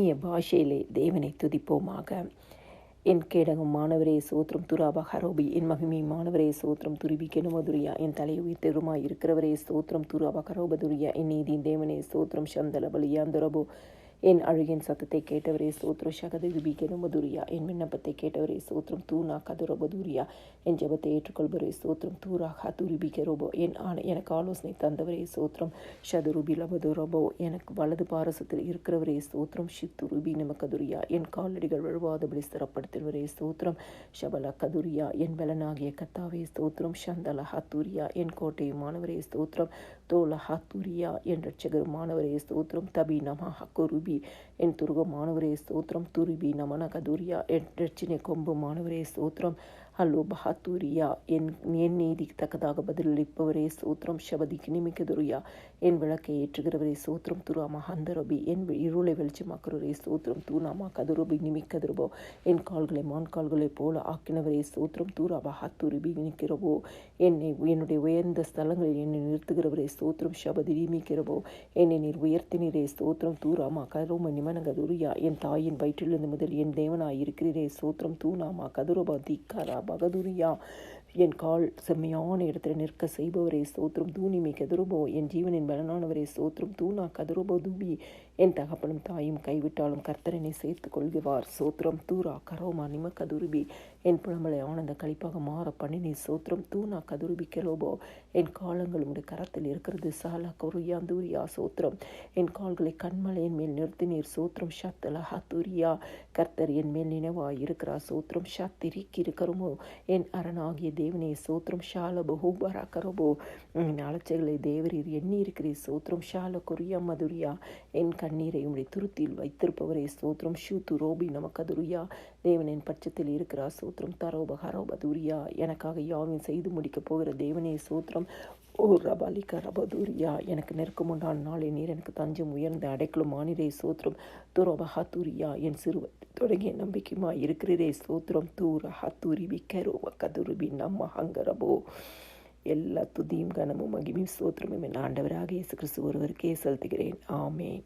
அந்நிய பாஷையிலே தேவனை துதிப்போமாக. என் கேடகம் மாணவரே சோத்திரம் துராபா ஹரோபி, என் மகிமை மாணவரே சோத்திரம் துருபி கெனுமதுரியா, என் தலையை உயிர்த்தெருமாய் இருக்கிறவரே சோத்திரம் துராபா கரோபதுரியா, என் நீதியின் தேவனே சோத்திரம் சந்தல பலியாந்தரபோ, என் அழுகின் சத்தத்தை கேட்டவரே சோத்திரம் ஷகதுபி கெனுமதுரியா, என் விண்ணப்பத்தை கேட்டவரே சோத்திரம் தூணா கதுரபதுரியா, என் ஜெபத்தை ஏற்றுக்கொள்பவரே சோத்திரம் தூரா ஹதுரிபி கெரோபோ, எனக்கு ஆலோசனை தந்தவரே சோத்திரம் ஷதுருபி லபதுரபோ, எனக்கு வலது பாரசத்தில் இருக்கிறவரே சோத்திரம் ஷித்துருபி நமக்கதுரியா, என் காலடிகள் வழுவாதபடி ஸ்திரப்படுத்துவரே சோத்திரம் ஷபல கதுரியா, என் பலனாகிய கத்தாவே ஸ்தோத்திரம் ஷந்தல ஹத்துரியா, என் கோட்டையுமானவரே ஸ்தோத்திரம் தோல ஹத்துரியா, என் ரட்சகருமானவரே ஸ்தோத்திரம் தபி நம ஹக்குருபி, என் துருகமானவரே ஸ்தோத்திரம் துருபி நமன கதுரியா, என் ரட்சினை கொம்பு மாணவரே ஸ்தோத்திரம் ஹலோ பஹத்துரியா, என் நீதி தக்கதாக பதிலளிப்பவரே சோத்திரம் ஷபதி கிணிமிக்கதுரியா, என் விளக்கை ஏற்றுகிறவரே சோத்திரம் துரா மகந்தரபி, என் இருளை வெளிச்சமாக்குறவரே சோத்திரம் தூணாமா கதுரபி நிமிக்கதுரபோ, என் கால்களை மான்கால்களை போல ஆக்கினவரே சோத்திரம் தூரா பஹத்துரிபி நிற்கிறபோ, என்னுடைய உயர்ந்த ஸ்தலங்களில் என்னை நிறுத்துகிறவரே சோத்திரம் ஷபதி நிமிக்கிறபோ, என்னை நீர் உயர்த்தினரே சோத்திரம் தூராமா கரோம நிமனகதுரியா, என் தாயின் வயிற்றிலிருந்து முதல் என் தேவனாய் இருக்கிறீரே சோத்திரம் தூணாமா கதுரபா திக்காரா பகதுரியா, என் கால் செம்மையான இடத்துல நிற்க செய்பவரே சோத்திரம் தூணிமை கதுருபோ, என் ஜீவனின் பலனானவரே சோத்திரம் தூணா கதுருபோ தூபி, என் தகப்பனும் தாயும் கைவிட்டாலும் கர்த்தரனை சேர்த்து கொள்கிறார் சோத்திரம் தூரா கரோமா நிம கதுருபி, என் புலம்பலை ஆனந்த கழிப்பாக மாற பண்ணினி சோத்திரம் தூணா கதுருபி கெலோபோ, என் காலங்கள் உடைய கரத்தில் இருக்கிறது சாலா கொரியா தூரியா சோத்திரம், என் கால்களை கண்மலையின் மேல் நிறுத்தினீர் சோத்திரம் ஷத்தல ஹத்துரியா, கர்த்தர் என் மேல் நினைவாய் இருக்கிறார் சோத்திரம் ஷத்திரிக்கு இருக்கிறமோ, என் அரணாகிய தேவனே சோத்திரம் ஷால பஹூபரா கரபோ, என் அலட்சைகளை தேவரீர் எண்ணி இருக்கிறீர் சோத்திரம் ஷால கொரியா மதுரியா, என் கண்ணீரை உடைய துருத்தியில் வைத்திருப்பவரே சோத்திரம் ஷூத்து ரோபி நமக்கதுரியா, தேவனின் பட்சத்தில் இருக்கிறார் சோத்திரம் தரோப ஹரோபதுரியா, எனக்காக யாவும் செய்து முடிக்கப் போகிற தேவனே சோத்திரம் ஓ ரபாலிகா ரபதுரியா, எனக்கு நெருக்கம் உண்டான நாளை நீர் எனக்கு தஞ்சம் உயர்ந்த அடைக்கலும் ஆனிரே சோத்திரம் துரோப ஹத்துரியா, என் சிறுவ தொடங்கிய நம்பிக்கையுமா இருக்கிறீரே சோத்திரம் தூர ஹத்துரிபி கரோப கதுருபி நம்ம ஹங்கரபோ, எல்லா துதியும் கனமும் மகிமையும் சோத்திரமும் என் ஆண்டவராக இயேசு கிறிஸ்து ஒருவருக்கே செலுத்துகிறேன். ஆமென்.